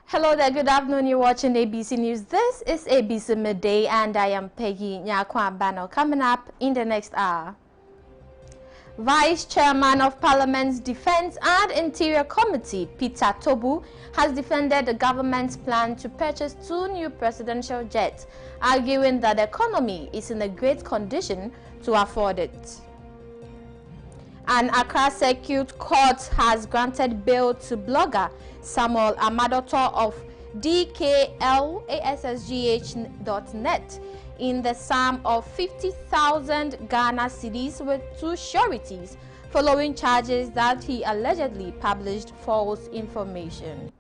Hello there, good afternoon. You're watching ABC News. This is ABC Midday and I am Peggy Nyakwambano. Coming up in the next hour. Vice Chairman of Parliament's Defense and Interior Committee, Peter Tobu, has defended the government's plan to purchase 2 new presidential jets, arguing that the economy is in a great condition to afford it. An Accra Circuit Court has granted bail to blogger Samuel Amadoto of DKLASSGH.net in the sum of 50,000 Ghana cedis with 2 sureties following charges that he allegedly published false information.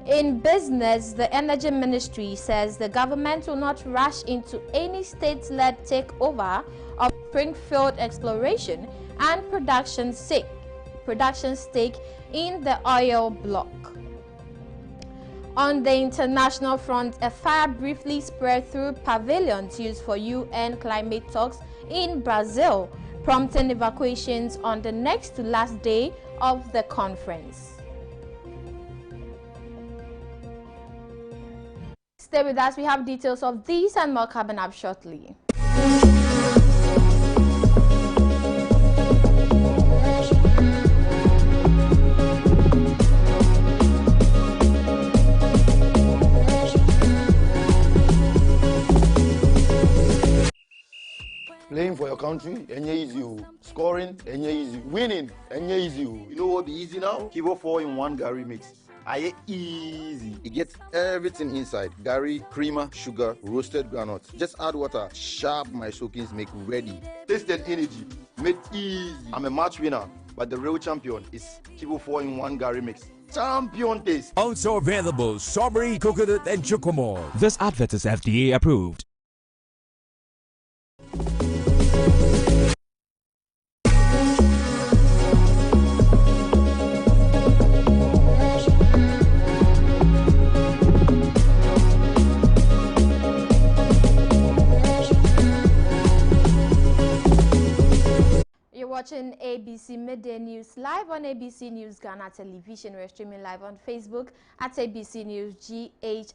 In business, the Energy Ministry says the government will not rush into any state-led takeover of Springfield exploration and production stake in the oil block. On the international front, a fire briefly spread through pavilions used for UN climate talks in Brazil, prompting evacuations on the next to last day of the conference. Stay with us, we have details of these and more coming up shortly. Playing for your country, any easy. Scoring, any easy. Winning, any easy. You know what be easy now? Kibo 4-in-1 Gary mix. Aye easy. It gets everything inside. Gary, creamer, sugar, roasted groundnuts. Just add water. Sharp my soakings make ready. Taste and energy. Made easy. I'm a match winner, but the real champion is Kibo 4-in-1 Gary mix. Champion taste. Also available strawberry, coconut, and chocomore. This advert is FDA approved. Watching ABC Midday News live on ABC News Ghana Television. We're streaming live on Facebook at ABC News GH_.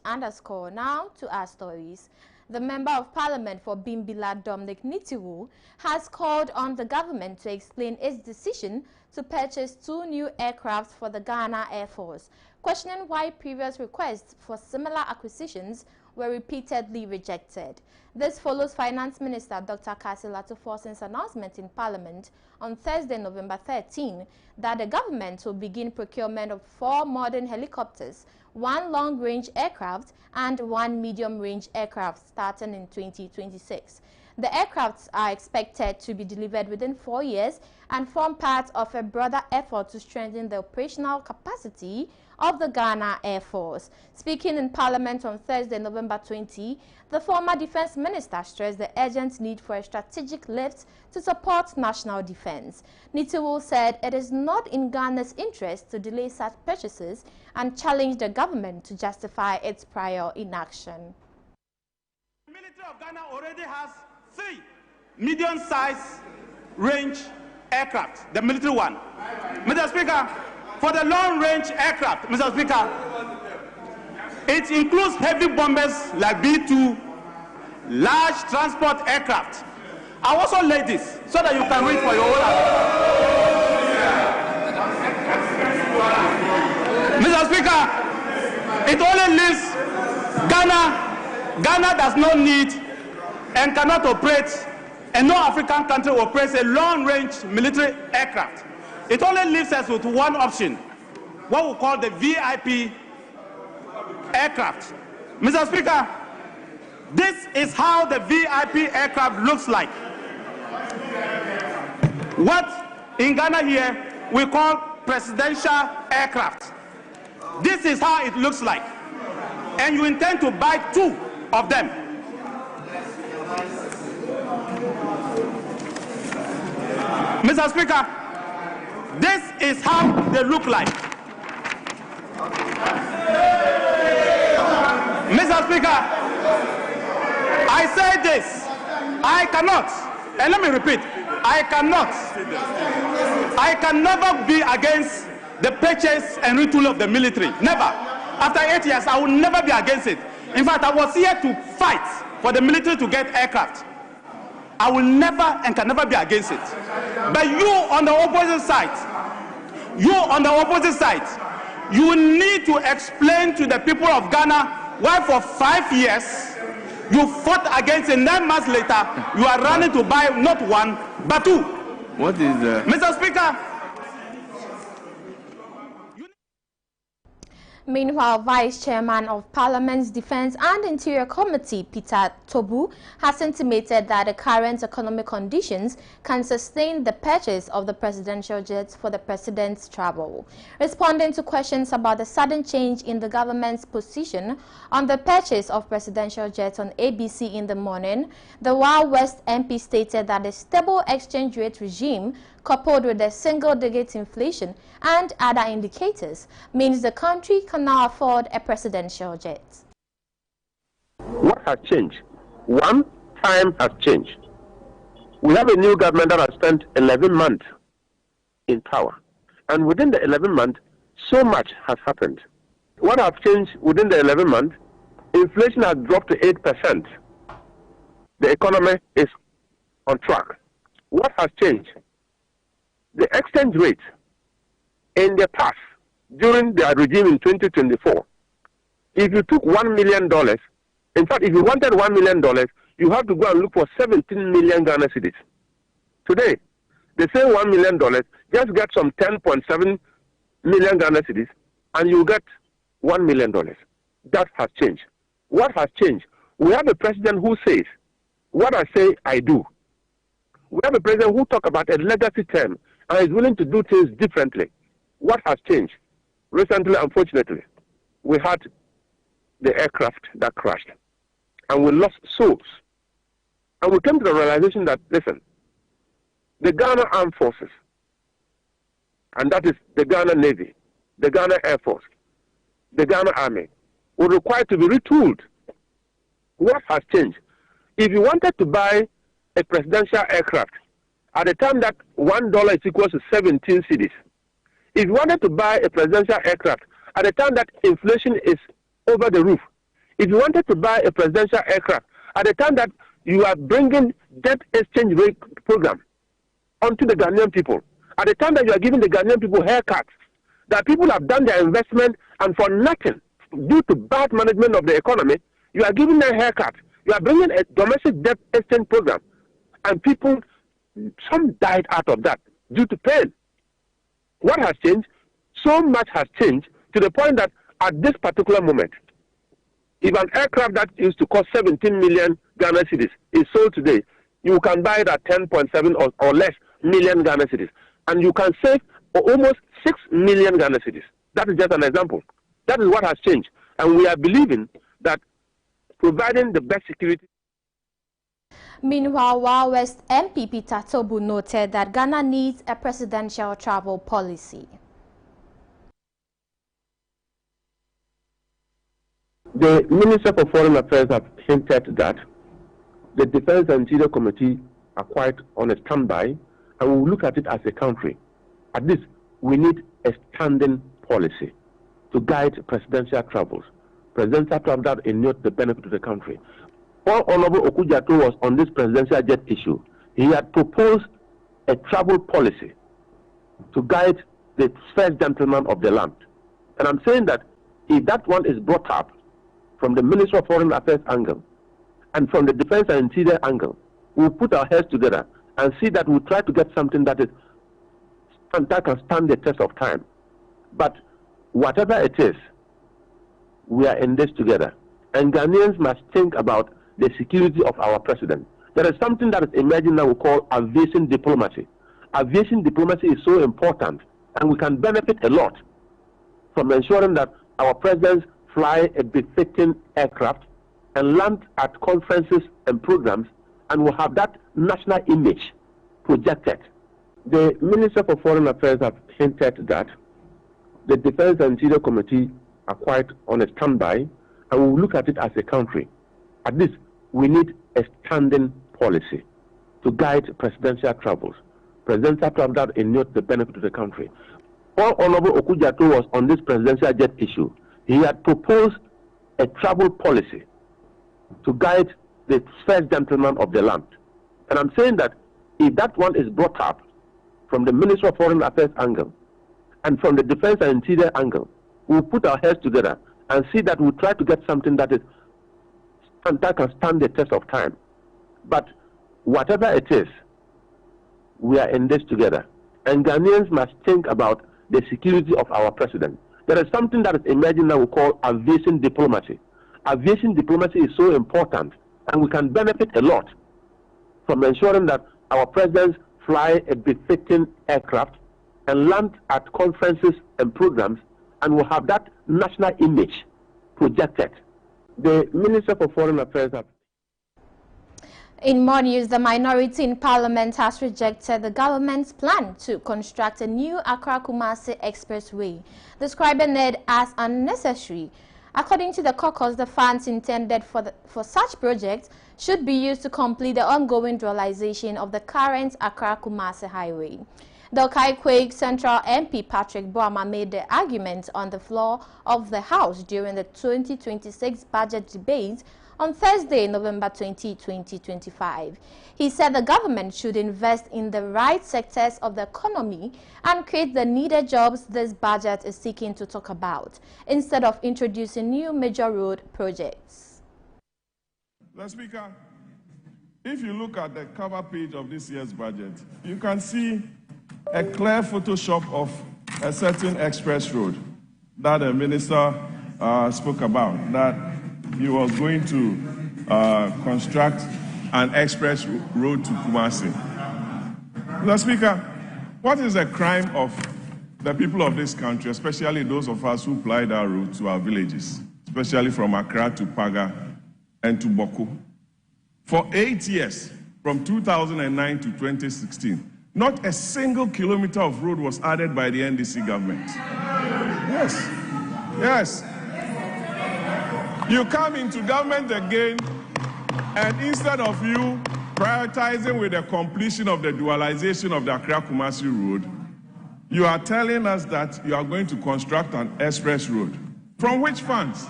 Now to our stories. The Member of Parliament for Bimbilla, Dominic Nitiwu, has called on the government to explain its decision to purchase 2 new aircraft for the Ghana Air Force, questioning why previous requests for similar acquisitions were repeatedly rejected. This follows Finance Minister Dr. Kasi Latofosin's announcement in Parliament on Thursday, November 13, that the government will begin procurement of 4 modern helicopters, 1 long-range aircraft and 1 medium-range aircraft starting in 2026. The aircrafts are expected to be delivered within 4 years and form part of a broader effort to strengthen the operational capacity of the Ghana Air Force. Speaking in Parliament on Thursday, November 20, the former Defense Minister stressed the urgent need for a strategic lift to support national defense. Nitiwu said it is not in Ghana's interest to delay such purchases and challenged the government to justify its prior inaction. The military of Ghana already has 3 medium-size range aircraft, the military one. Mr. Speaker, for the long-range aircraft, Mr. Speaker, it includes heavy bombers like B-2, large transport aircraft. I also lay this so that you can read for your own. Mr. Speaker, it only leaves Ghana does not need and cannot operate, and no African country operates a long-range military aircraft. It only leaves us with one option, what we call the VIP aircraft. Mr. Speaker, this is how the VIP aircraft looks like. What in Ghana here we call presidential aircraft. This is how it looks like. And you intend to buy 2 of them. Mr. Speaker, this is how they look like. Mr. Speaker, I say this, I cannot, and let me repeat, I can never be against the purchase and retool of the military. Never. After 8 years, I will never be against it. In fact, I was here to fight for the military to get aircraft. I will never and can never be against it. But you on the opposite side, you need to explain to the people of Ghana why for 5 years you fought against it. 9 months later, you are running to buy not one, but two. What is the... Mr. Speaker. Meanwhile, Vice Chairman of Parliament's Defense and Interior Committee, Peter Tobu, has intimated that the current economic conditions can sustain the purchase of the presidential jets for the president's travel. Responding to questions about the sudden change in the government's position on the purchase of presidential jets on ABC in the morning, the Wild West MP stated that the stable exchange rate regime coupled with the single-digit inflation and other indicators means the country can now afford a presidential jet. What has changed? One, time has changed. We have a new government that has spent 11 months in power. And within the 11 months, so much has happened. What has changed within the 11 months? Inflation has dropped to 8%. The economy is on track. What has changed? The exchange rate in the past, during the regime in 2024, if you took $1 million, in fact, if you wanted $1 million, you have to go and look for 17 million Ghana cedis. Today, the same $1 million, just get some 10.7 million Ghana cedis, and you get $1 million. That has changed. What has changed? We have a president who says, what I say, I do. We have a president who talks about a legacy term and is willing to do things differently. What has changed? Recently, unfortunately, we had the aircraft that crashed, and we lost souls. And we came to the realization that, listen, the Ghana Armed Forces, and that is the Ghana Navy, the Ghana Air Force, the Ghana Army, were required to be retooled. What has changed? If you wanted to buy a presidential aircraft, at the time that $1 is equal to 17 cedis, if you wanted to buy a presidential aircraft, at the time that inflation is over the roof, if you wanted to buy a presidential aircraft, at the time that you are bringing debt exchange rate program onto the Ghanaian people, at the time that you are giving the Ghanaian people haircuts, that people have done their investment and for nothing, due to bad management of the economy, you are giving them haircuts. You are bringing a domestic debt exchange program, and people, some died out of that due to pain. What has changed? So much has changed to the point that at this particular moment, if an aircraft that used to cost 17 million Ghana cedis is sold today, you can buy it at 10.7 or less million Ghana cedis. And you can save almost 6 million Ghana cedis. That is just an example. That is what has changed. And we are believing that providing the best security. Meanwhile, Wild West MP Peter Tobu noted that Ghana needs a presidential travel policy. The Minister for Foreign Affairs have hinted that the Defense and Interior Committee are quite on a standby, and we will look at it as a country. At least, we need a standing policy to guide presidential travels. Presidential travel that inures the benefit of the country. While Honorable Okujato was on this presidential jet issue, he had proposed a travel policy to guide the first gentleman of the land. And I'm saying that if that one is brought up from the Ministry of Foreign Affairs angle and from the Defense and Interior angle, we'll put our heads together and see that we'll try to get something that can stand the test of time. But whatever it is, we are in this together. And Ghanaians must think about the security of our president. There is something that is emerging now we call aviation diplomacy. Aviation diplomacy is so important, and we can benefit a lot from ensuring that our presidents fly a befitting aircraft and land at conferences and programs, and will have that national image projected. The Minister for Foreign Affairs have hinted that the Defense and Interior Committee are quite on a standby, and we will look at it as a country. At least, we need a standing policy to guide presidential travels. Presidential travel that inures the benefit of the country. While Honorable Okujato was on this presidential jet issue, he he had proposed a travel policy to guide the first gentleman of the land. And I'm saying that if that one is brought up from the Ministry of Foreign Affairs angle and from the Defense and Interior angle, we'll put our heads together and see that we'll try to get something that can stand the test of time. But whatever it is, we are in this together. And Ghanaians must think about the security of our president. There is something that is emerging now we call aviation diplomacy. Aviation diplomacy is so important, and we can benefit a lot from ensuring that our presidents fly a befitting aircraft and land at conferences and programs, and will have that national image projected. The Minister for Foreign Affairs have... In more news, the minority in Parliament has rejected the government's plan to construct a new Accra-Kumasi expressway, describing it as unnecessary. According to the caucus, the funds intended for such projects should be used to complete the ongoing dualization of the current Accra-Kumasi highway. The Kai-Quake Central MP Patrick Boama made the argument on the floor of the House during the 2026 budget debate on Thursday, November 20, 2025. He said the government should invest in the right sectors of the economy and create the needed jobs this budget is seeking to talk about, instead of introducing new major road projects. Mr. Speaker, if you look at the cover page of this year's budget, you can see a clear Photoshop of a certain express road that the minister spoke about, that he was going to construct an express road to Kumasi. Mr. Speaker, what is the crime of the people of this country, especially those of us who ply that road to our villages, especially from Accra to Paga and to Boko? For 8 years, from 2009 to 2016, not a single kilometer of road was added by the NDC government. Yes. Yes. You come into government again, and instead of you prioritizing with the completion of the dualization of the Accra-Kumasi road, you are telling us that you are going to construct an express road. From which funds?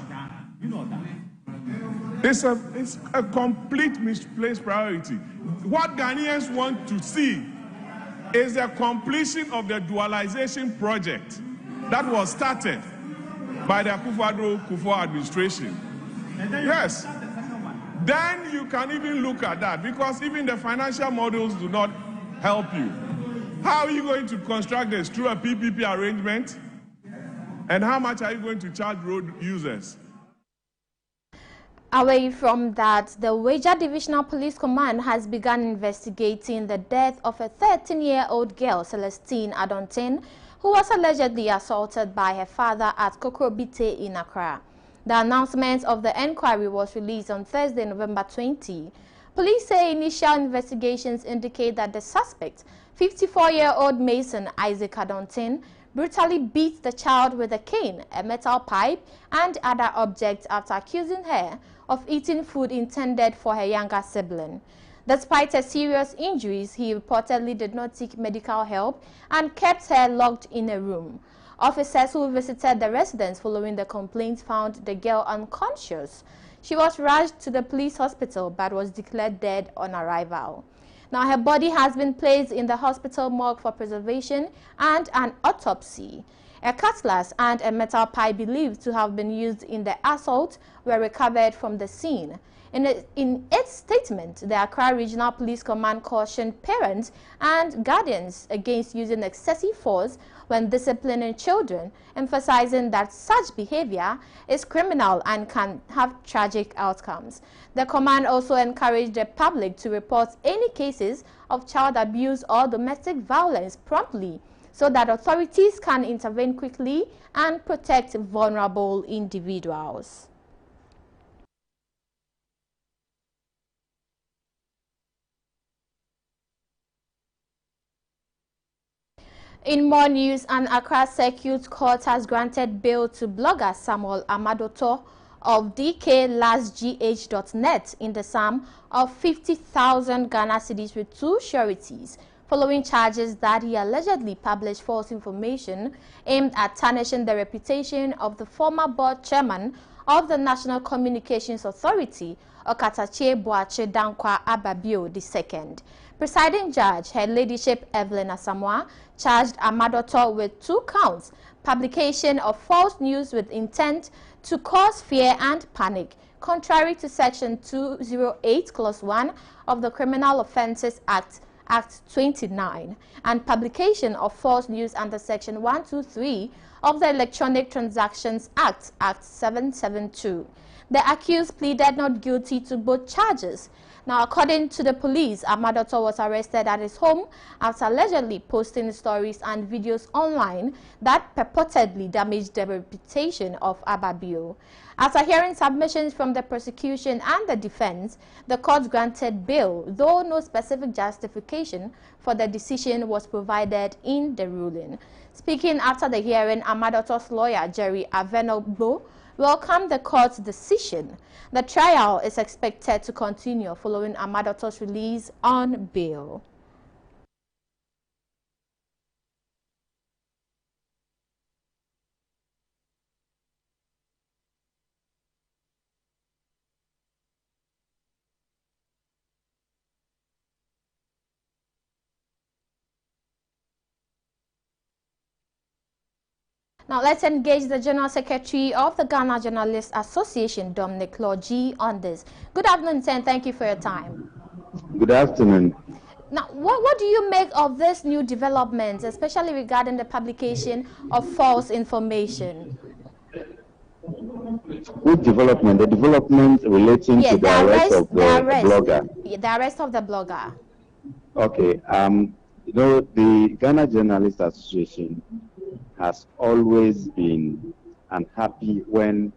It's a complete misplaced priority. What Ghanaians want to see is the completion of the dualization project that was started by the Akufo-Addo administration. Yes. Then you can even look at that, because even the financial models do not help you. How are you going to construct this? Through a PPP arrangement? And how much are you going to charge road users? Away from that, the Wager Divisional Police Command has begun investigating the death of a 13-year-old girl, Celestine Adontin, who was allegedly assaulted by her father at Kokrobite in Accra. The announcement of the inquiry was released on Thursday, November 20. Police say initial investigations indicate that the suspect, 54-year-old Mason Isaac Adontin, brutally beat the child with a cane, a metal pipe, and other objects after accusing her of eating food intended for her younger sibling. Despite her serious injuries, he reportedly did not seek medical help and kept her locked in a room. Officers who visited the residence following the complaint found the girl unconscious. She was rushed to the police hospital but was declared dead on arrival. Now, her body has been placed in the hospital morgue for preservation and an autopsy. A cutlass and a metal pipe believed to have been used in the assault were recovered from the scene. In its statement, the Accra Regional Police Command cautioned parents and guardians against using excessive force when disciplining children, emphasizing that such behavior is criminal and can have tragic outcomes. The command also encouraged the public to report any cases of child abuse or domestic violence promptly, so that authorities can intervene quickly and protect vulnerable individuals. In more news, an Accra Circuit Court has granted bail to blogger Samuel Amadoto of DKLastGH.net in the sum of 50,000 Ghana cedis with 2 sureties following charges that he allegedly published false information aimed at tarnishing the reputation of the former board chairman of the National Communications Authority, Okatache Boache Dankwa Ababio II. Presiding Judge, Her Ladyship Evelyn Asamoah, charged Amadoto with 2 counts: publication of false news with intent to cause fear and panic, contrary to Section 208, Clause 1 of the Criminal Offences Act, Act 29, and publication of false news under Section 123 of the Electronic Transactions Act, Act 772. The accused pleaded not guilty to both charges. Now, according to the police, Amadoto was arrested at his home after allegedly posting stories and videos online that purportedly damaged the reputation of Ababio. After hearing submissions from the prosecution and the defense, the court granted bail, though no specific justification for the decision was provided in the ruling. Speaking after the hearing, Amadoto's lawyer, Jerry Avenogbo, welcomed the court's decision. The trial is expected to continue following Amadoto's release on bail. Now let's engage the General Secretary of the Ghana Journalists Association, Dominic Lodgy, on this. Good afternoon, sir, and thank you for your time. Good afternoon. Now, what do you make of this new developments, especially regarding the publication of false information? What development? The development relating to the arrest of the blogger. The arrest of the blogger. Okay. You know, the Ghana Journalists Association has always been unhappy when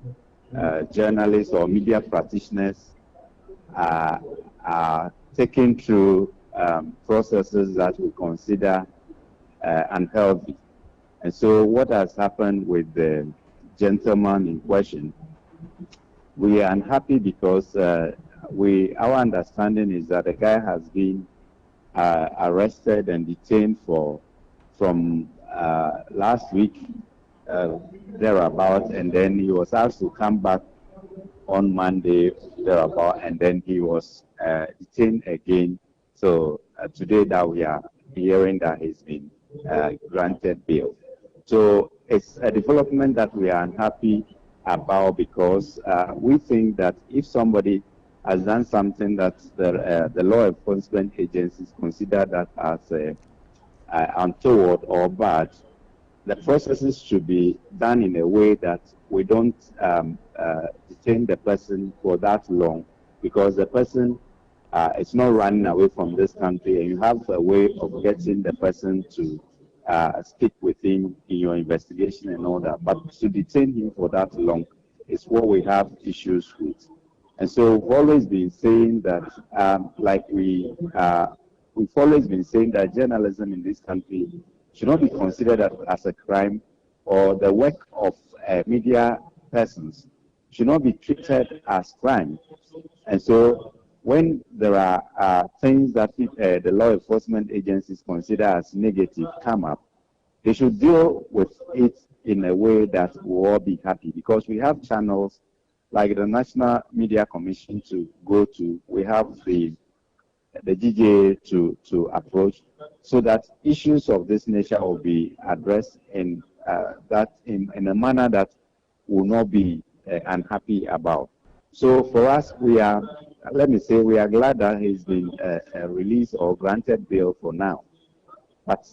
journalists or media practitioners are taken through processes that we consider unhealthy. And so what has happened with the gentleman in question, we are unhappy because our understanding is that the guy has been arrested and detained from last week thereabout, and then he was asked to come back on Monday thereabout, and then he was detained again. So today that we are hearing that he's been granted bail. So it's a development that we are unhappy about because we think that if somebody has done something that the law enforcement agencies consider that as untoward or bad, the processes should be done in a way that we don't detain the person for that long, because the person is not running away from this country, and you have a way of getting the person to stick with him in your investigation and all that. But to detain him for that long is what we have issues with. And so we've always been saying that, we've always been saying that journalism in this country should not be considered as a crime, or the work of media persons should not be treated as crime. And so when there are things that the law enforcement agencies consider as negative come up, they should deal with it in a way that we'll all be happy, because we have channels like the National Media Commission to go to, we have the GJA to approach, so that issues of this nature will be addressed in a manner that will not be unhappy about. So for us, we are glad that he's been released or granted bail for now. But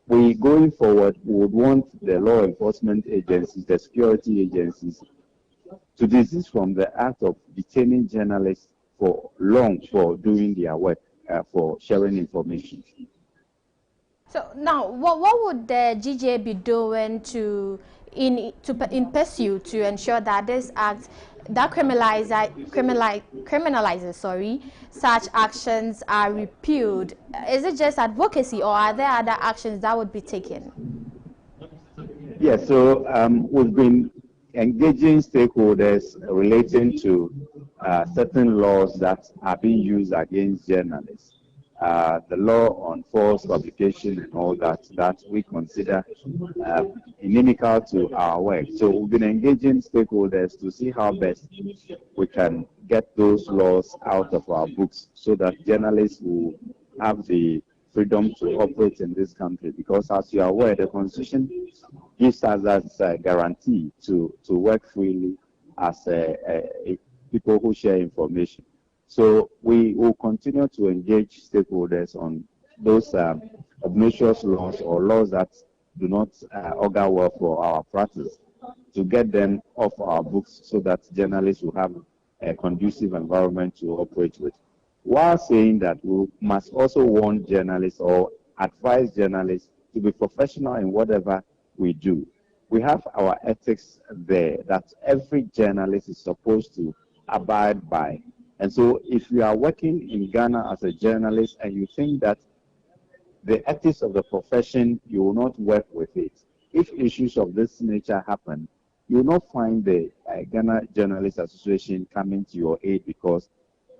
going forward, we would want the law enforcement agencies, the security agencies, to desist from the act of detaining journalists for doing their work, for sharing information. So now, what would the GJ be doing in pursuit to ensure that this act that criminalizes such actions are repealed? Is it just advocacy, or are there other actions that would be taken? Yes, so we've been engaging stakeholders relating to certain laws that are being used against journalists. the law on false publication and all that we consider inimical to our work. So we've been engaging stakeholders to see how best we can get those laws out of our books so that journalists will have the freedom to operate in this country. Because as you are aware, the Constitution gives us that guarantee to work freely as people who share information. So we will continue to engage stakeholders on those obnoxious laws or laws that do not augur well for our practice, to get them off our books so that journalists will have a conducive environment to operate with. While saying that, we must also warn journalists or advise journalists to be professional in whatever we do. We have our ethics there that every journalist is supposed to abide by. And so if you are working in Ghana as a journalist and you think that the ethics of the profession, you will not work with it. If issues of this nature happen, you will not find the Ghana Journalists Association coming to your aid, because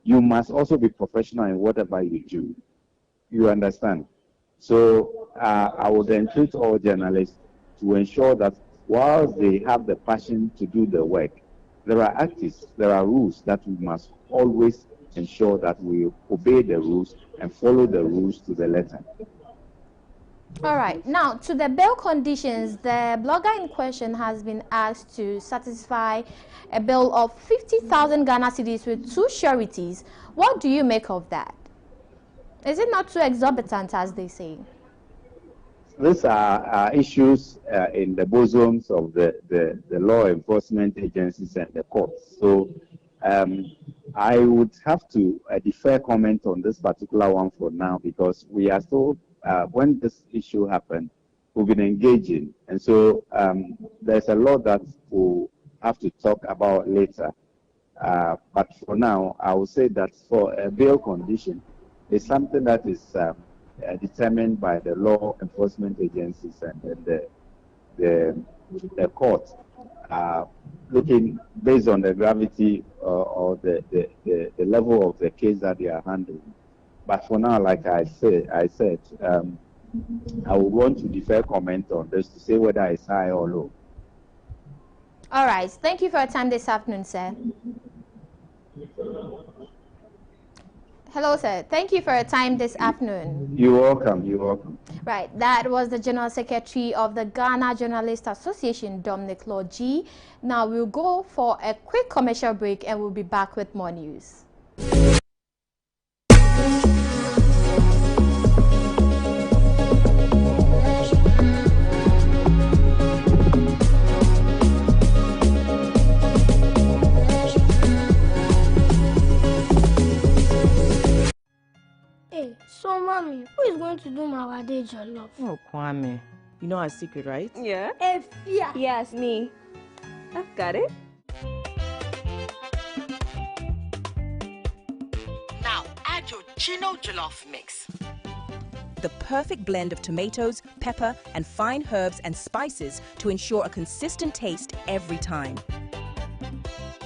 you must also be professional in whatever you do. You understand? So I would entreat all journalists to ensure that while they have the passion to do the work, there are ethics, there are rules that we must always ensure that we obey the rules and follow the rules to the letter. All right. Now, to the bail conditions, the blogger in question has been asked to satisfy a bail of 50,000 Ghana cedis with 2 sureties. What do you make of that? Is it not too exorbitant, as they say? These are issues in the bosoms of the law enforcement agencies and the courts. So I would have to defer comment on this particular one for now, because we are still, when this issue happened, we've been engaging. And so there's a lot that we'll have to talk about later. But for now, I will say that for a bail condition, it's something that is determined by the law enforcement agencies and the court, looking based on the gravity or the level of the case that they are handling. But for now, like I said, I would want to defer comment on this to say whether it's high or low. All right. Thank you for your time this afternoon, sir. Hello, sir. Thank you for your time this afternoon. You're welcome. You're welcome. Right. That was the General Secretary of the Ghana Journalists Association, Dominic Lodge. Now we'll go for a quick commercial break and we'll be back with more news. So, Mommy, who is going to do my wedding jollof? Oh, Kwame. You know our secret, right? Yeah. Yeah. Yes, me. I've got it. Now, add your Chino jollof mix. The perfect blend of tomatoes, pepper, and fine herbs and spices to ensure a consistent taste every time.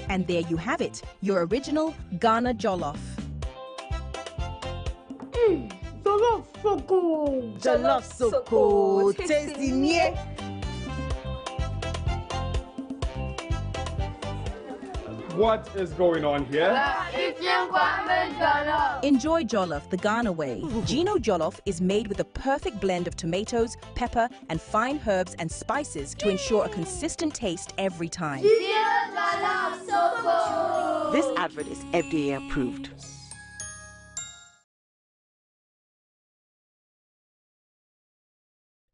And there you have it, your original Ghana jollof. Jollof so good. Jollof so cold. Tasty near. What is going on here? Enjoy jollof the Ghana way. Gino jollof is made with the perfect blend of tomatoes, pepper, and fine herbs and spices to ensure a consistent taste every time. This advert is FDA approved.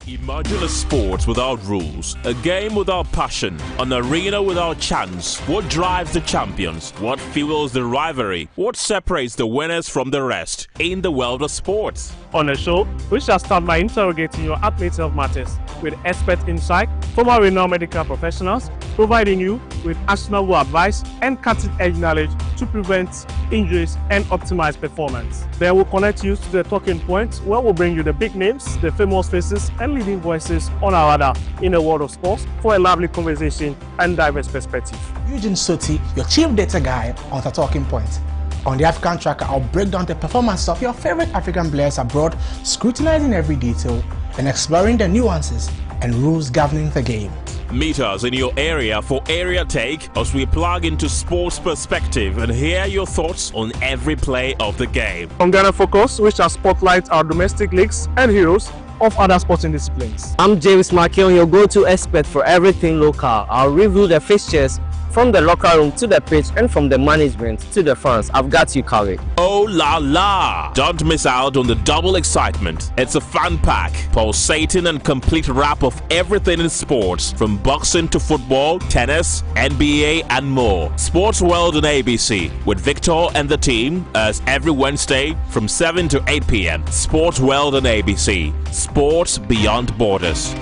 Imagine a sport without rules, a game without passion, an arena without chance. What drives the champions? What fuels the rivalry? What separates the winners from the rest in the world of sports? On the show, we shall start by interrogating your athletes' health matters with expert insight from our renowned medical professionals, providing you with actionable advice and cutting-edge knowledge to prevent injuries and optimize performance. Then we'll connect you to the talking points where we'll bring you the big names, the famous faces, and leading voices on our radar in the world of sports for a lively conversation and diverse perspective. Eugene Soti, your chief data guy on the talking point. On the African Tracker, I'll break down the performance of your favorite African players abroad, scrutinizing every detail and exploring the nuances and rules governing the game. Meet us in your area for Area Take as we plug into sports perspective and hear your thoughts on every play of the game. On Ghana Focus, we shall spotlight our domestic leagues and heroes of other sporting disciplines. I'm James Makion, your go-to expert for everything local. I'll review the fixtures from the locker room to the pitch and from the management to the fans. I've got you covered. Oh la la! Don't miss out on the double excitement. It's a fun pack, pulsating and complete wrap of everything in sports, from boxing to football, tennis, NBA and more. Sports World on ABC with Victor and the team as every Wednesday from 7 to 8 p.m. Sports World on ABC. Sports beyond borders.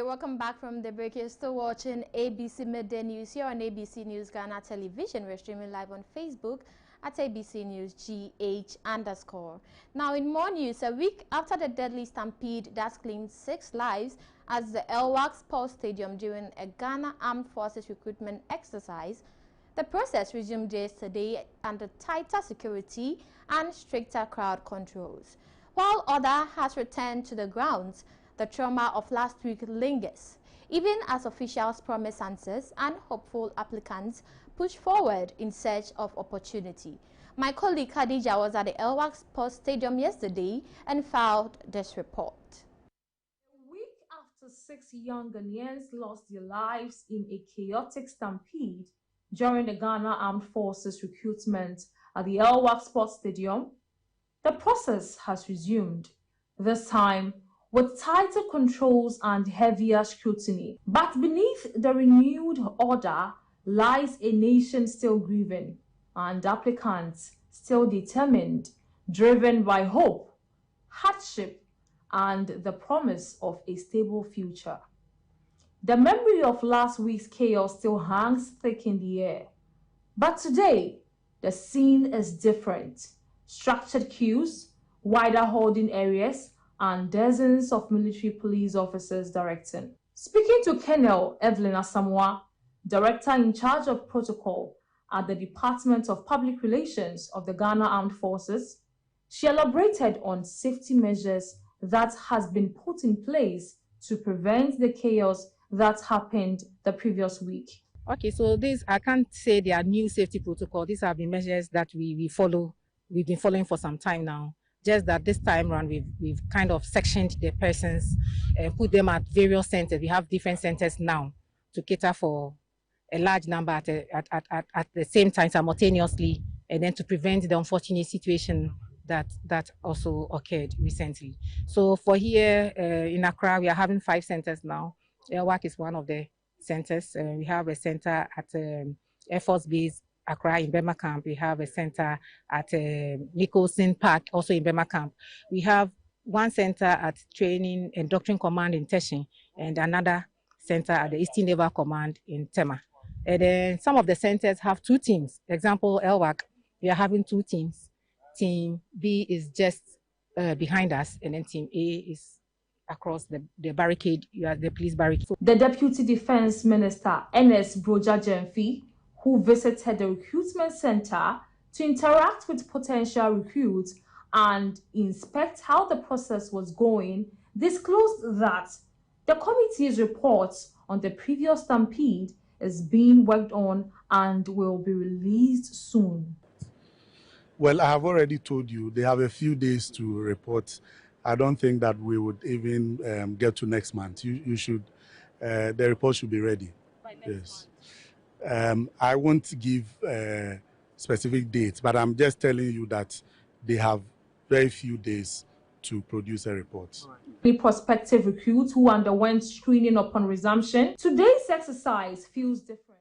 Welcome back from the break. You're still watching ABC Midday News here on ABC News Ghana Television. We're streaming live on Facebook at ABC News GH_. Now, in more news, a week after the deadly stampede that claimed 6 lives at the Elwak Sports Stadium during a Ghana Armed Forces recruitment exercise, the process resumed yesterday under tighter security and stricter crowd controls. While order has returned to the grounds, the trauma of last week lingers, even as officials promise answers and hopeful applicants push forward in search of opportunity. My colleague Khadija was at the Elwak Sports Stadium yesterday and filed this report. A week after 6 young Ghanaians lost their lives in a chaotic stampede during the Ghana Armed Forces recruitment at the Elwak Sports Stadium, the process has resumed, this time with tighter controls and heavier scrutiny. But beneath the renewed order lies a nation still grieving and applicants still determined, driven by hope, hardship, and the promise of a stable future. The memory of last week's chaos still hangs thick in the air. But today, the scene is different. Structured queues, wider holding areas, and dozens of military police officers directing. Speaking to Colonel Evelyn Asamoah, Director in charge of protocol at the Department of Public Relations of the Ghana Armed Forces, she elaborated on safety measures that has been put in place to prevent the chaos that happened the previous week. Okay, so I can't say they are new safety protocol. These have been measures that we follow. We've been following for some time now. Just that this time around, we've kind of sectioned the persons and put them at various centers. We have different centers now to cater for a large number at the same time simultaneously, and then to prevent the unfortunate situation that also occurred recently. So for here in Accra, we are having 5 centers now. Elwak is one of the centers. We have a center at Air Force Base Accra in Bema Camp. We have a center at Nicholson Park, also in Bema Camp. We have one center at Training and Doctrine Command in Teshin, and another center at the Eastern Naval Command in Tema. And then some of the centers have 2 teams. Example, Elwak, we are having 2 teams. Team B is just behind us, and then Team A is across the barricade, the police barricade. The Deputy Defense Minister, Ernest Broja Jemfi, who visited the recruitment center to interact with potential recruits and inspect how the process was going, disclosed that the committee's report on the previous stampede is being worked on and will be released soon. Well, I have already told you they have a few days to report. I don't think that we would even get to next month. You should, the report should be ready. Yes. I won't give specific dates, but I'm just telling you that they have very few days to produce a report. The prospective recruits who underwent screening upon resumption, today's exercise feels different.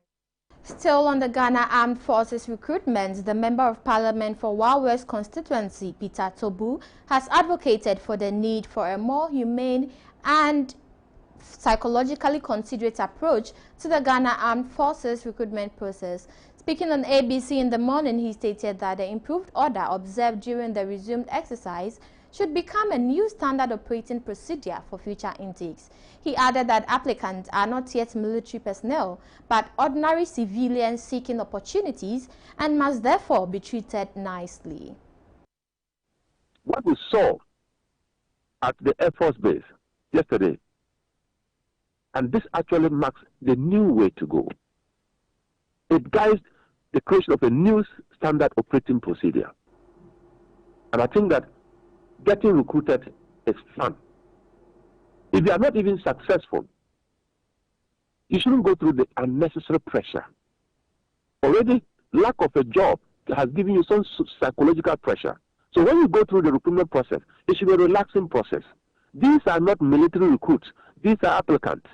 Still on the Ghana Armed Forces recruitment, the Member of Parliament for Wild West constituency, Peter Tobu, has advocated for the need for a more humane and psychologically considerate approach to the Ghana Armed Forces recruitment process. Speaking on ABC in the morning, he stated that the improved order observed during the resumed exercise should become a new standard operating procedure for future intakes. He added that applicants are not yet military personnel, but ordinary civilians seeking opportunities and must therefore be treated nicely. What we saw at the Air Force Base yesterday, and this actually marks the new way to go. It guides the creation of a new standard operating procedure. And I think that getting recruited is fun. If you are not even successful, you shouldn't go through the unnecessary pressure. Already, lack of a job has given you some psychological pressure. So when you go through the recruitment process, it should be a relaxing process. These are not military recruits. These are applicants.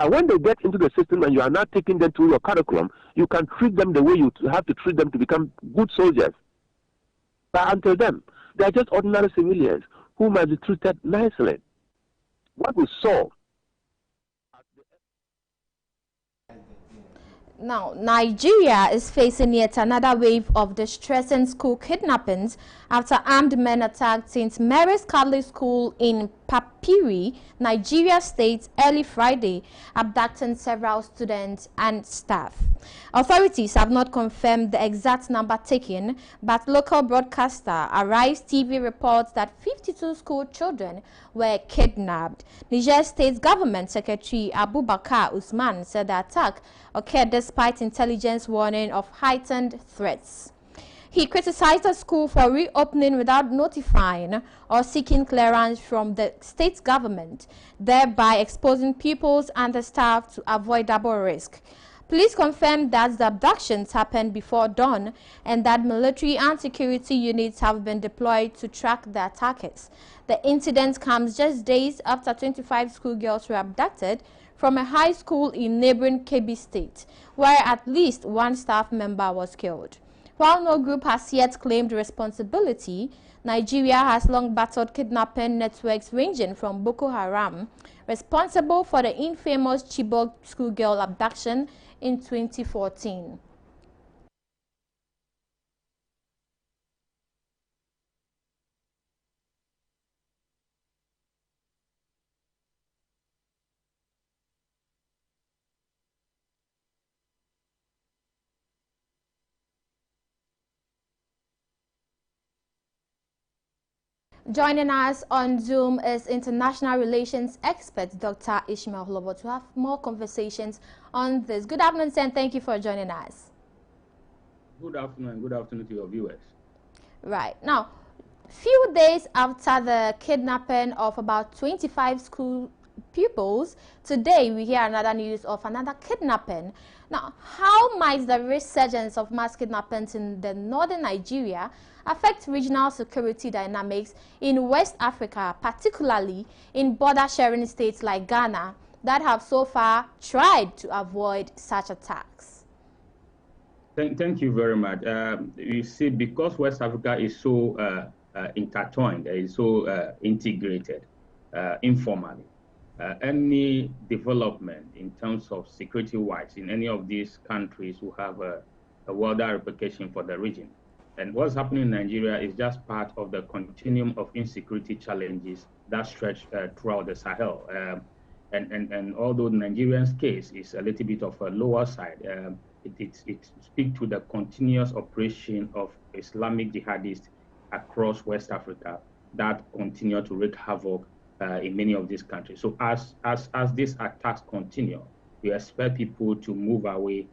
And when they get into the system and you are not taking them through your curriculum, you can treat them the way you have to treat them to become good soldiers. But until then, they are just ordinary civilians who must be treated nicely. What we saw. Now, Nigeria is facing yet another wave of distressing school kidnappings after armed men attacked St. Mary's Catholic School in Papiri, Nigeria State, early Friday, abducting several students and staff. Authorities have not confirmed the exact number taken, but local broadcaster Arise TV reports that 52 school children were kidnapped. Niger State Government Secretary Abubakar Usman said the attack occurred despite intelligence warning of heightened threats. He criticized the school for reopening without notifying or seeking clearance from the state government, thereby exposing pupils and the staff to avoidable risk. Police confirmed that the abductions happened before dawn and that military and security units have been deployed to track the attackers. The incident comes just days after 25 schoolgirls were abducted from a high school in neighboring Kebbi State, where at least one staff member was killed. While no group has yet claimed responsibility, Nigeria has long battled kidnapping networks ranging from Boko Haram, responsible for the infamous Chibok schoolgirl abduction in 2014. Joining us on Zoom is international relations expert Dr. Ishmael Lobo to have more conversations on this. Good afternoon, sir, and thank you for joining us. Good afternoon, good afternoon to your viewers. Right. Now, few days after the kidnapping of about 25 school pupils, today we hear another news of another kidnapping. Now, how might the resurgence of mass kidnappings in the northern Nigeria affect regional security dynamics in West Africa, particularly in border-sharing states like Ghana that have so far tried to avoid such attacks? Thank you very much. You see, because West Africa is so intertwined, is so integrated informally, any development in terms of security-wise in any of these countries will have a wider repercussion for the region. And what's happening in Nigeria is just part of the continuum of insecurity challenges that stretch throughout the Sahel. And although Nigeria's case is a little bit of a lower side, it speaks to the continuous operation of Islamic jihadists across West Africa that continue to wreak havoc in many of these countries. So as these attacks continue, we expect people to move away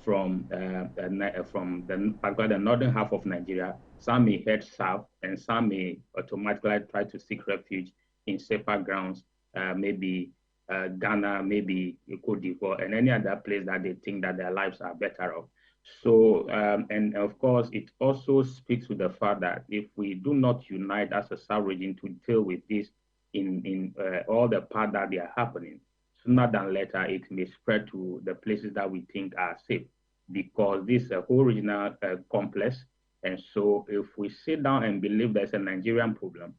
from the northern half of Nigeria. Some may head south, and some may automatically try to seek refuge in safer grounds, maybe Ghana, maybe Cote d'Ivoire, and any other place that they think that their lives are better off. So, and of course, it also speaks to the fact that if we do not unite as a sub-region to deal with this in all the parts that they are happening, sooner than later, it may spread to the places that we think are safe. because this is a whole regional complex. And so if we sit down and believe there's a Nigerian problem,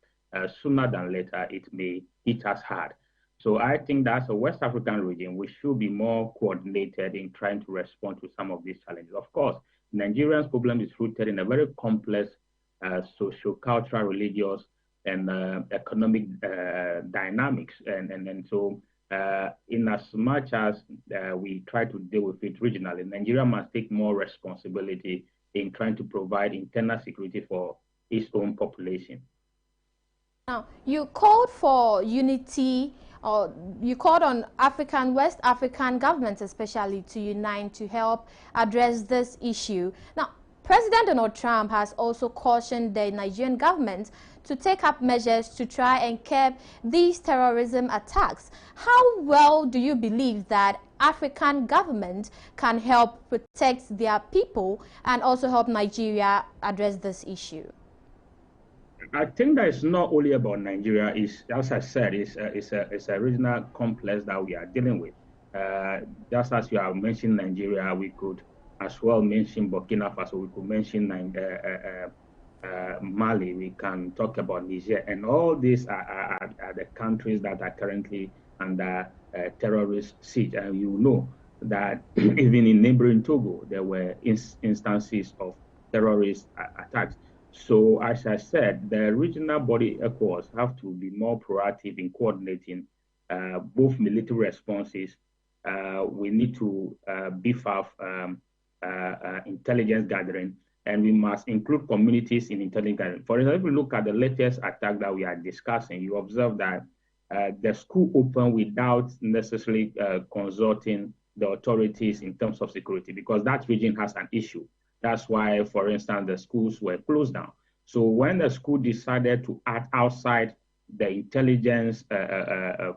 sooner than later, it may hit us hard. So I think that's a West African region. We should be more coordinated in trying to respond to some of these challenges. Of course, Nigeria's problem is rooted in a very complex social, cultural, religious, and economic dynamics. And so in as much as we try to deal with it regionally, Nigeria must take more responsibility in trying to provide internal security for its own population. Now, you called for unity, or you called on West African governments especially to unite to help address this issue. Now, President Donald Trump has also cautioned the Nigerian government to take up measures to try and curb these terrorism attacks. How well do you believe that African governments can help protect their people and also help Nigeria address this issue? I think that it's not only about Nigeria. It's, as I said, it's a regional complex that we are dealing with. Just as you have mentioned Nigeria, we could as well mention Burkina Faso, we could mention Mali, we can talk about Niger, and all these are the countries that are currently under terrorist siege. And you know that even in neighboring Togo, there were instances of terrorist attacks. So as I said, the regional body ECOWAS have to be more proactive in coordinating both military responses. We need to beef up intelligence gathering, and we must include communities in intelligence gathering. For example, if you look at the latest attack that we are discussing, you observe that the school opened without necessarily consulting the authorities in terms of security, because that region has an issue. That's why, for instance, the schools were closed down. So when the school decided to act outside the intelligence, the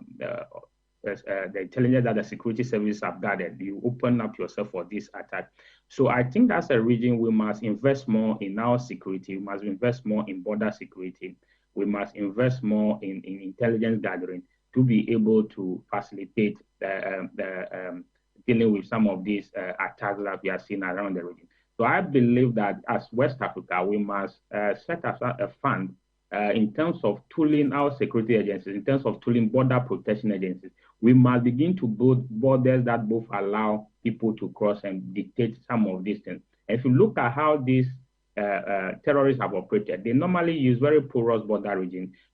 intelligence that the security services have gathered, you open up yourself for this attack. So I think that's a region we must invest more in our security. We must invest more in border security. We must invest more in intelligence gathering to be able to facilitate dealing with some of these attacks that we are seeing around the region. So I believe that as West Africa, we must set aside a fund in terms of tooling our security agencies, in terms of tooling border protection agencies. We must begin to build borders that both allow people to cross and dictate some of these things. And if you look at how these terrorists have operated, they normally use very porous border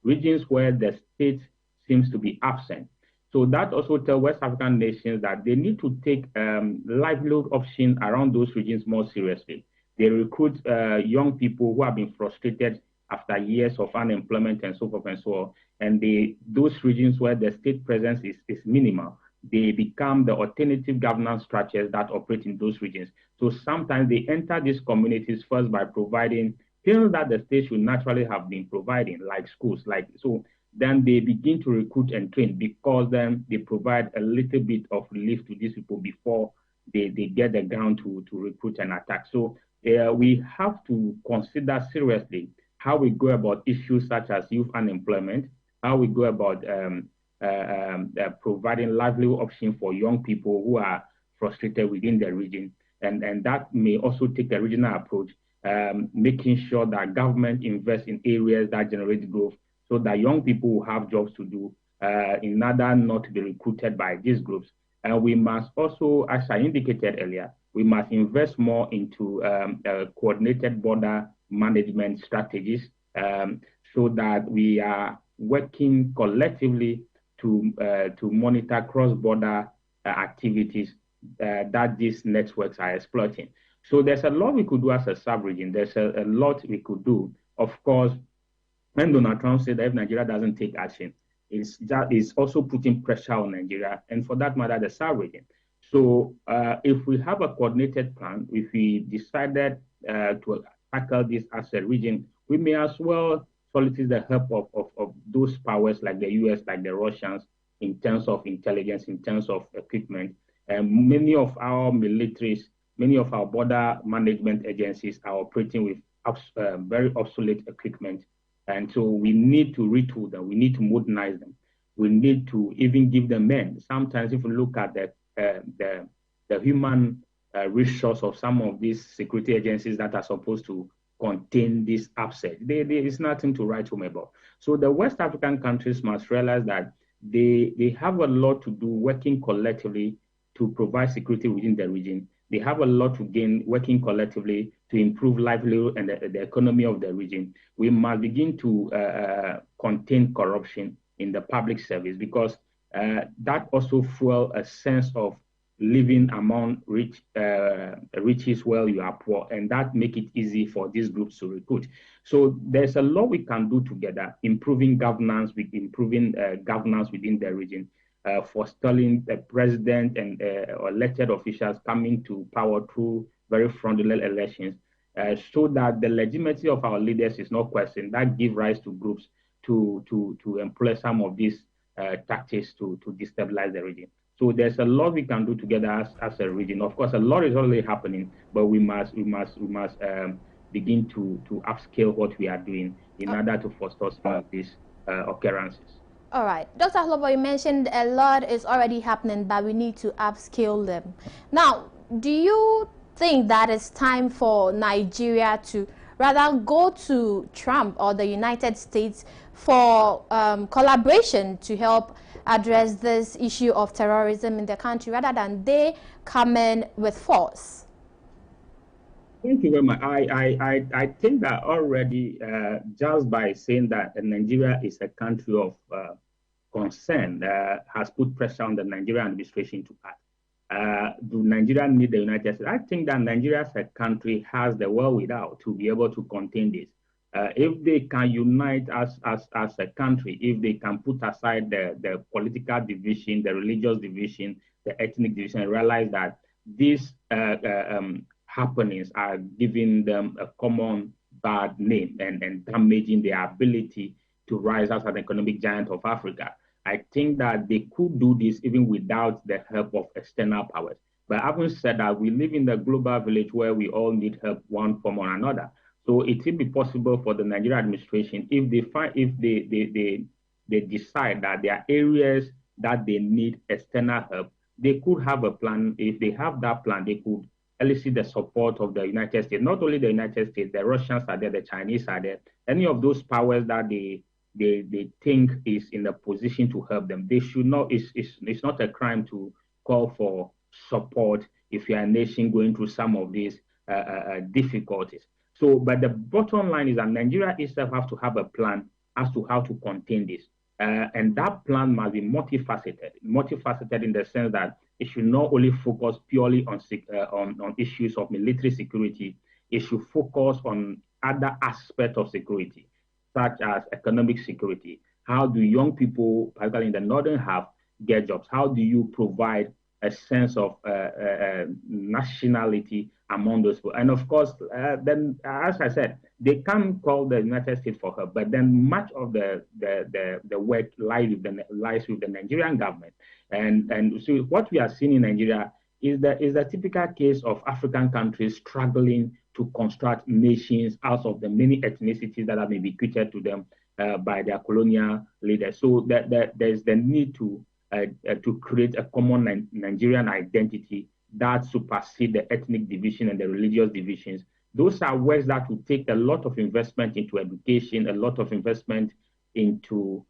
regions where the state seems to be absent. So that also tells West African nations that they need to take livelihood options around those regions more seriously. They recruit young people who have been frustrated after years of unemployment and so forth and so on. And those regions where the state presence is minimal, they become the alternative governance structures that operate in those regions. So sometimes they enter these communities first by providing things that the state should naturally have been providing, like schools, then they begin to recruit and train, because then they provide a little bit of relief to these people before they get the ground to recruit and attack. So we have to consider seriously how we go about issues such as youth unemployment, how we go about providing livelihood options for young people who are frustrated within the region. And that may also take a regional approach, making sure that government invests in areas that generate growth, so that young people will have jobs to do in order not to be recruited by these groups. And we must also, as I indicated earlier, we must invest more into coordinated border management strategies, so that we are working collectively to monitor cross-border activities that these networks are exploiting. So there's a lot we could do as a sub-region. There's a lot we could do. Of course, when Donald Trump said that if Nigeria doesn't take action, it's also putting pressure on Nigeria, and for that matter, the sub-region. So if we have a coordinated plan, if we decided to tackle this as a region, we may as well solicit the help of those powers like the US, like the Russians, in terms of intelligence, in terms of equipment. And many of our militaries, many of our border management agencies are operating with very obsolete equipment. And so we need to retool them. We need to modernize them. We need to even give them men. Sometimes if you look at the human resource of some of these security agencies that are supposed to contain this upset. It's nothing to write home about. So the West African countries must realize that they have a lot to do working collectively to provide security within the region. They have a lot to gain working collectively to improve livelihood and the economy of the region. We must begin to contain corruption in the public service, because that also fuels a sense of living among riches while you are poor, and that make it easy for these groups to recruit. So there's a lot we can do together, improving governance within the region, forestalling the president and elected officials coming to power through very fraudulent elections, so that the legitimacy of our leaders is not questioned. That give rise to groups to employ some of these tactics to destabilize the region. So there's a lot we can do together as a region. Of course, a lot is already happening, but we must begin to upscale what we are doing in order to forestall some of these occurrences. All right, Dr. Hlobo, you mentioned a lot is already happening, but we need to upscale them. Now, do you think that it's time for Nigeria to rather go to Trump or the United States for collaboration to help address this issue of terrorism in the country, rather than they come in with force? Thank you very much. I think that already, just by saying that Nigeria is a country of concern, has put pressure on the Nigerian administration to act. Do Nigeria need the United States? I think that Nigeria as a country has the wherewithal to be able to contain this. If they can unite as a country, if they can put aside the political division, the religious division, the ethnic division, and realize that these happenings are giving them a common bad name and damaging their ability to rise as an economic giant of Africa, I think that they could do this even without the help of external powers. But having said that, we live in the global village where we all need help one form or another. So it will be possible for the Nigerian administration, if they decide that there are areas that they need external help, they could have a plan. If they have that plan, they could elicit the support of the United States. Not only the United States, the Russians are there, the Chinese are there. Any of those powers that they think is in a position to help them, they should not. It's not a crime to call for support if you are a nation going through some of these difficulties. So, but the bottom line is that Nigeria itself has to have a plan as to how to contain this. And that plan must be multifaceted in the sense that it should not only focus purely on issues of military security. It should focus on other aspects of security, such as economic security. How do young people, particularly in the northern half, get jobs? How do you provide a sense of nationality among those people? And of course, then, as I said, they can't call the United States for help, but then much of the work lies with the Nigerian government. And so what we are seeing in Nigeria is a typical case of African countries struggling to construct nations out of the many ethnicities that have been bequeathed to them by their colonial leaders. So there's the need to create a common Nigerian identity that supersedes the ethnic division and the religious divisions. Those are works that will take a lot of investment into education, a lot of investment into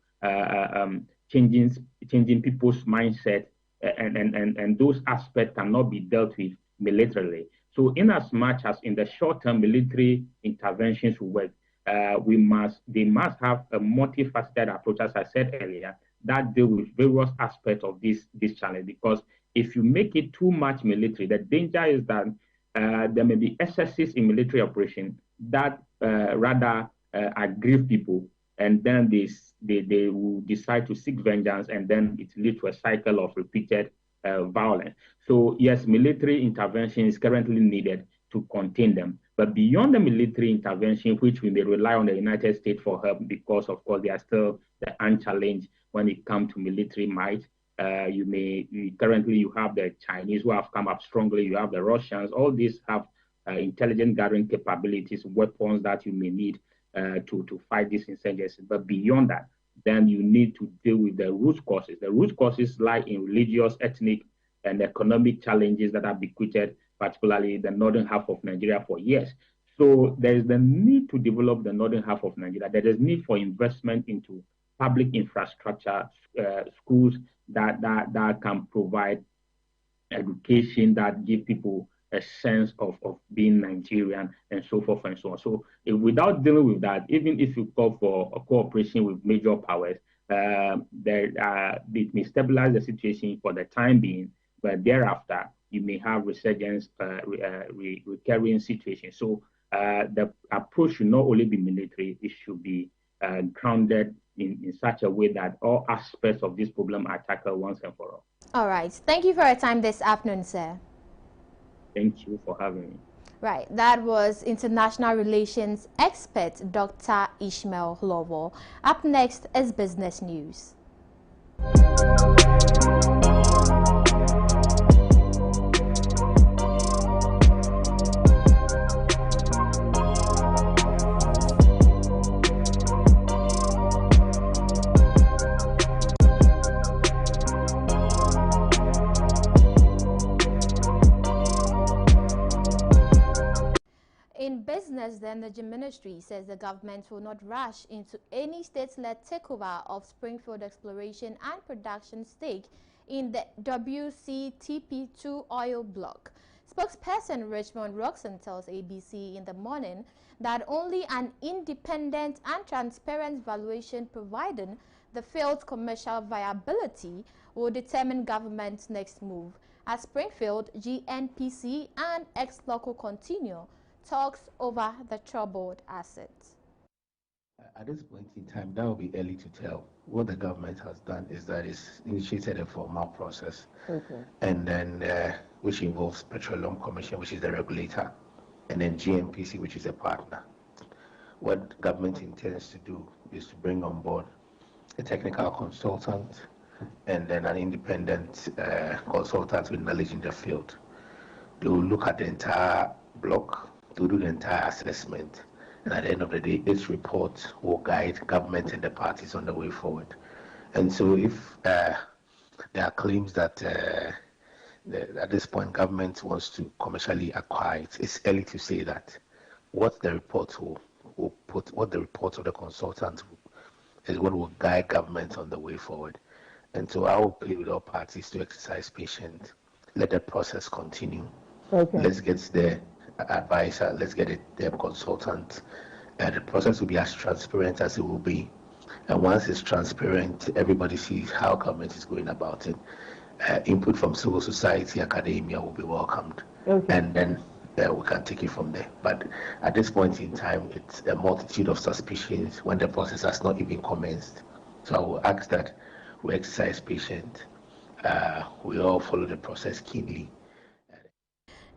changing people's mindset, and those aspects cannot be dealt with militarily. So in as much as in the short term military interventions will work, they must have a multifaceted approach, as I said earlier, that deal with various aspects of this challenge. Because if you make it too much military, the danger is that there may be excesses in military operation that rather aggrieve people, and then they will decide to seek vengeance, and then it leads to a cycle of repeated violence. So yes, military intervention is currently needed to contain them. But beyond the military intervention, which we may rely on the United States for help, because of course they are still the unchallenged when it comes to military might. Currently you have the Chinese who have come up strongly, you have the Russians, all these have intelligence gathering capabilities, weapons that you may need to fight this insurgency. But beyond that, then you need to deal with the root causes. The root causes lie in religious, ethnic, and economic challenges that are bequeathed particularly the northern half of Nigeria, for years. So there is the need to develop the northern half of Nigeria. There is need for investment into public infrastructure, schools that can provide education, that give people a sense of being Nigerian, and so forth and so on. So without dealing with that, even if you call for a cooperation with major powers, it may stabilize the situation for the time being, but thereafter you may have resurgence, recurring situations. So the approach should not only be military, it should be grounded in such a way that all aspects of this problem are tackled once and for all. All right. Thank you for your time this afternoon, sir. Thank you for having me. Right. That was international relations expert Dr. Ishmael Lovo. Up next is business news. In business, the Energy Ministry says the government will not rush into any state-led takeover of Springfield exploration and production stake in the WCTP2 oil block. Spokesperson Richmond Roxon tells ABC in the morning that only an independent and transparent valuation providing the field's commercial viability will determine government's next move, as Springfield, GNPC and ex-local continue talks over the troubled assets. At this point in time, that will be early to tell. What the government has done is that it's initiated a formal process, and then which involves Petroleum Commission, which is the regulator, and then GNPC, which is a partner. What government intends to do is to bring on board a technical consultant and then an independent consultant with knowledge in the field. They will look at the entire block, to do the entire assessment, and at the end of the day, its report will guide government and the parties on the way forward. And so if there are claims that at this point government wants to commercially acquire it, it's early to say that. What the report what the report of the consultant is what will guide government on the way forward. And so I will plead with all parties to exercise patience, let the process continue. Let's get the advisor, let's get the consultant. The process will be as transparent as it will be. And once it's transparent, everybody sees how government is going about it. Input from civil society, academia will be welcomed. And then we can take it from there. But at this point in time, it's a multitude of suspicions when the process has not even commenced. So I will ask that we exercise patience. We all follow the process keenly.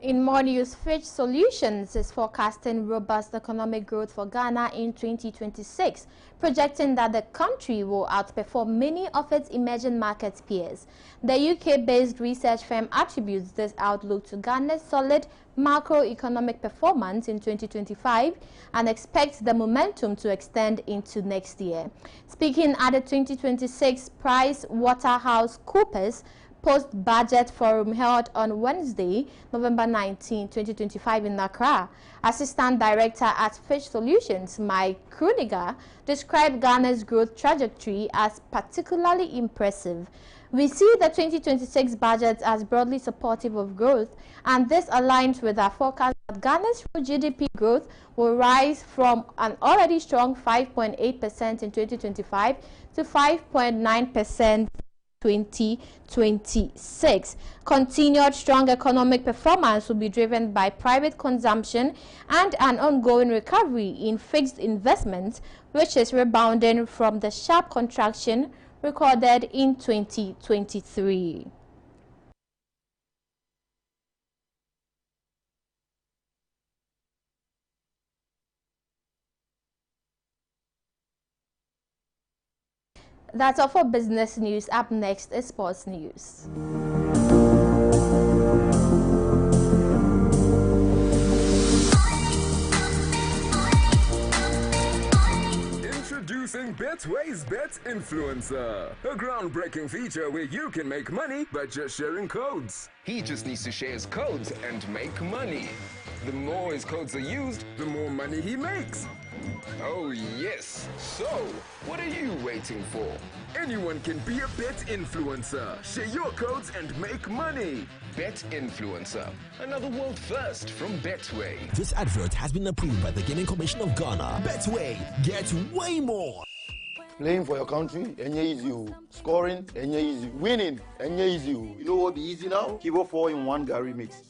In more news, Fitch Solutions is forecasting robust economic growth for Ghana in 2026, projecting that the country will outperform many of its emerging market peers. The UK-based research firm attributes this outlook to Ghana's solid macroeconomic performance in 2025 and expects the momentum to extend into next year. Speaking at the 2026 PricewaterhouseCoopers post-budget forum held on Wednesday, November 19, 2025 in Accra, Assistant Director at Fitch Solutions, Mike Kruniger, described Ghana's growth trajectory as particularly impressive. We see the 2026 budget as broadly supportive of growth, and this aligns with our forecast that Ghana's GDP growth will rise from an already strong 5.8% in 2025 to 5.9%. 2026. Continued strong economic performance will be driven by private consumption and an ongoing recovery in fixed investments, which is rebounding from the sharp contraction recorded in 2023. That's all for business news. Up next is sports news. Introducing Betway's Bet Influencer, a groundbreaking feature where you can make money by just sharing codes. He just needs to share his codes and make money. The more his codes are used, the more money he makes. Oh yes! So, what are you waiting for? Anyone can be a bet influencer. Share your codes and make money. Bet Influencer, another world first from Betway. This advert has been approved by the Gaming Commission of Ghana. Betway, get way more. Playing for your country, easy. Scoring, easy. Winning, easy. You know what be easy now? Kivo 4-in-1 Gary mix.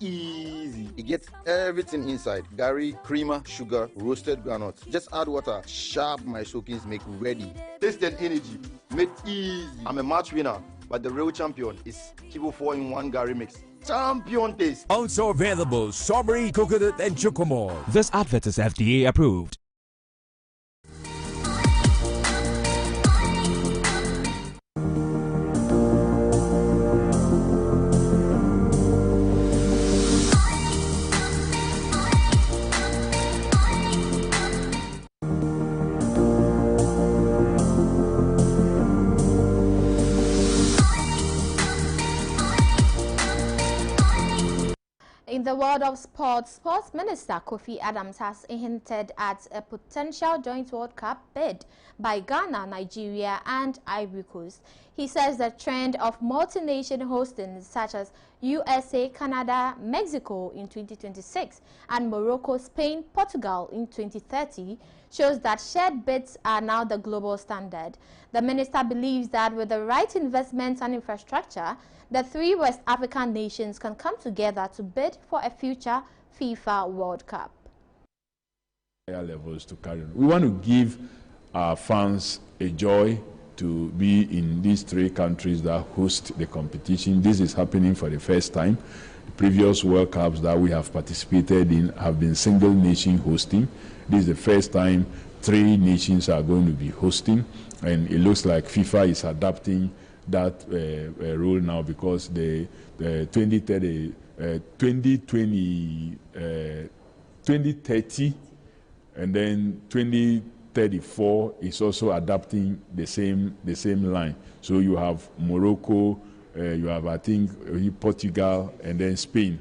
Easy. It gets everything inside. Gary, creamer, sugar, roasted granules. Just add water. Sharp my soakings make ready. Taste and energy. Make easy. I'm a match winner, but the real champion is Kivo 4-in-1 Gary mix. Champion taste. Also available strawberry, coconut, and chocomore. This advert is FDA approved. In the world of sports, Sports Minister Kofi Adams has hinted at a potential joint World Cup bid by Ghana, Nigeria and Ivory Coast. He says the trend of multi-nation hosting such as USA, Canada, Mexico in 2026 and Morocco, Spain, Portugal in 2030 shows that shared bids are now the global standard. The minister believes that with the right investments and infrastructure, the three West African nations can come together to bid for a future FIFA World Cup. Levels to carry on. We want to give our fans a joy to be in these three countries that host the competition. This is happening for the first time. The previous World Cups that we have participated in have been single nation hosting. This is the first time three nations are going to be hosting, and it looks like FIFA is adapting that role now, because the 2030 and then 2034 is also adapting the same line. So you have Morocco, you have I think Portugal, and then Spain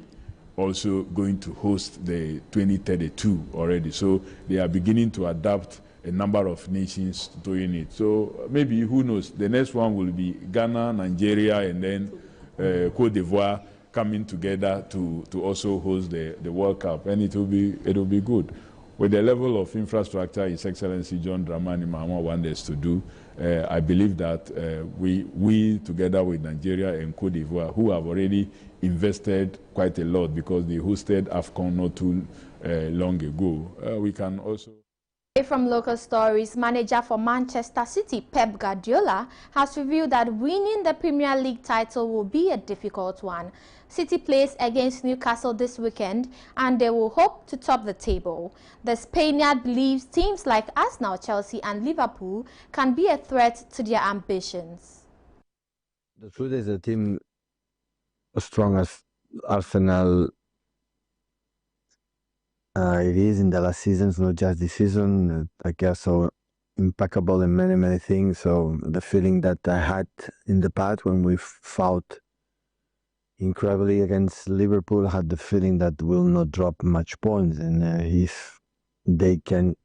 also going to host the 2032 already. So they are beginning to adapt a number of nations doing it. So maybe, who knows, the next one will be Ghana, Nigeria, and then Cote d'Ivoire coming together to also host the World Cup, and it will be good. With the level of infrastructure His Excellency John Dramani Mahama wants us to do, I believe that we together with Nigeria and Cote d'Ivoire, who have already invested quite a lot because they hosted AFCON not too long ago, we can also. From local stories, manager for Manchester City, Pep Guardiola, has revealed that winning the Premier League title will be a difficult one. City plays against Newcastle this weekend and they will hope to top the table. The Spaniard believes teams like Arsenal, Chelsea and Liverpool can be a threat to their ambitions. The truth is, a team as strong as Arsenal it is in the last seasons, not just this season. I guess so impeccable in many things. So the feeling that I had in the past when we fought incredibly against Liverpool, had the feeling that we'll not drop much points, and if they can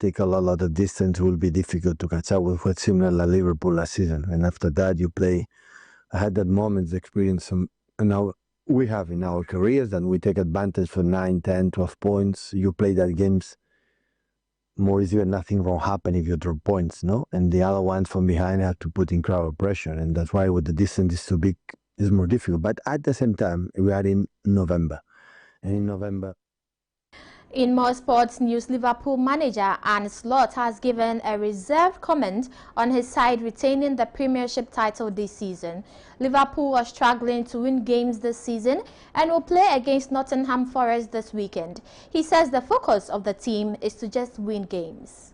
take a lot of distance, it will be difficult to catch up with what's similar like Liverpool last season. And after that, you play. I had that moment's experience, and now we have in our careers, and we take advantage for 9, 10, 12 points. You play that games more easier, nothing wrong happen if you drop points, no? And the other ones from behind have to put incredible pressure, and that's why with the distance is too big, it's more difficult. But at the same time, we are in November, and in November. In more sports news, Liverpool manager Arne Slot has given a reserved comment on his side retaining the Premiership title this season. Liverpool are struggling to win games this season and will play against Nottingham Forest this weekend. He says the focus of the team is to just win games.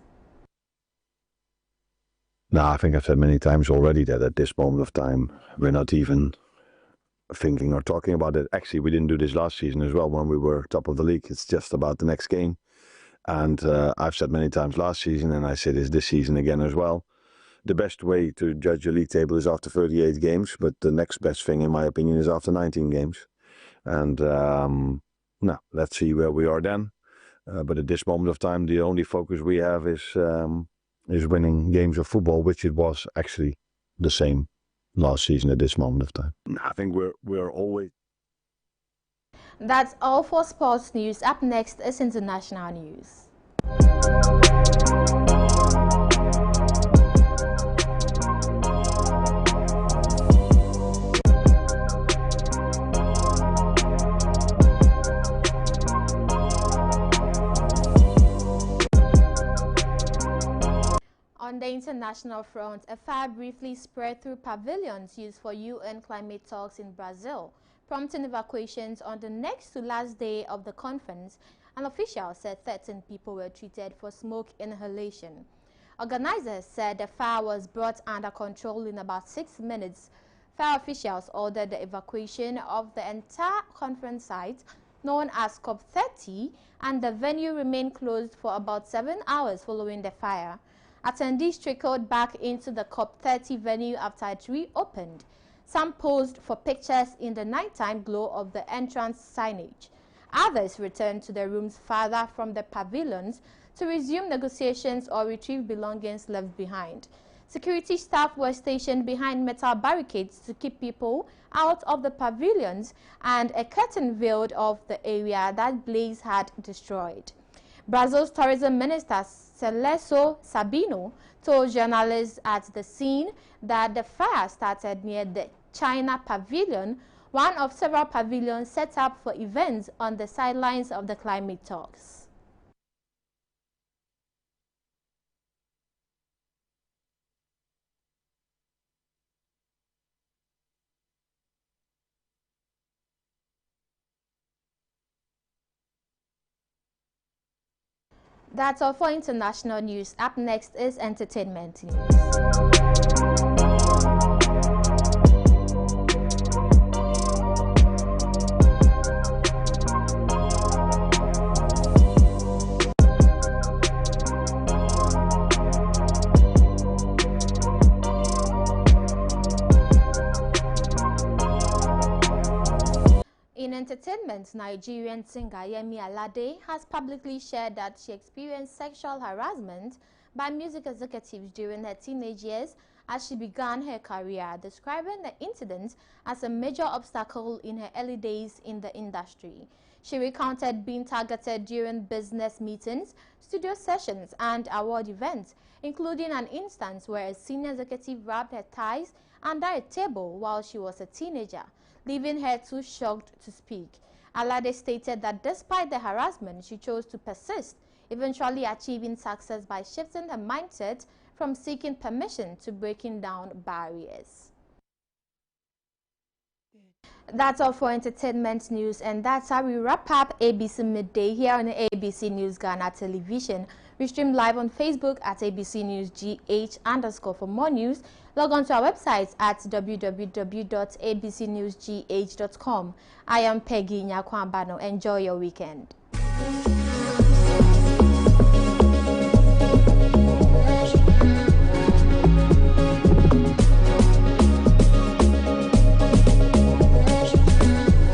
No, I think I've said many times already that at this moment of time, we're not even thinking or talking about it. Actually, we didn't do this last season as well when we were top of the league. It's just about the next game. And I've said many times last season, and I say this season again as well, the best way to judge a league table is after 38 games, but the next best thing, in my opinion, is after 19 games. And now, let's see where we are then. But at this moment of time, the only focus we have is winning games of football, which it was actually the same last season at this moment of time. I think we're always... That's all for sports news. Up next is international news. On the international front, a fire briefly spread through pavilions used for UN climate talks in Brazil, prompting evacuations on the next to last day of the conference. An official said 13 people were treated for smoke inhalation. Organizers said the fire was brought under control in about 6 minutes. Fire officials ordered the evacuation of the entire conference site, known as COP30, and the venue remained closed for about 7 hours following the fire. Attendees trickled back into the COP30 venue after it reopened. Some posed for pictures in the nighttime glow of the entrance signage. Others returned to their rooms farther from the pavilions to resume negotiations or retrieve belongings left behind. Security staff were stationed behind metal barricades to keep people out of the pavilions, and a curtain veiled off the area that blaze had destroyed. Brazil's tourism minister Celso Sabino told journalists at the scene that the fire started near the China Pavilion, one of several pavilions set up for events on the sidelines of the climate talks. That's all for international news. Up next is entertainment news. In entertainment, Nigerian singer Yemi Alade has publicly shared that she experienced sexual harassment by music executives during her teenage years as she began her career, describing the incident as a major obstacle in her early days in the industry. She recounted being targeted during business meetings, studio sessions, and award events, including an instance where a senior executive wrapped her thighs under a table while she was a teenager, leaving her too shocked to speak. Alade stated that despite the harassment, she chose to persist, eventually achieving success by shifting her mindset from seeking permission to breaking down barriers. That's all for entertainment news, and that's how we wrap up ABC Midday here on ABC News Ghana Television. We stream live on Facebook at ABC News GH_. For more news, log on to our website at www.abcnewsgh.com. I am Peggy Nyakwambano. Enjoy your weekend.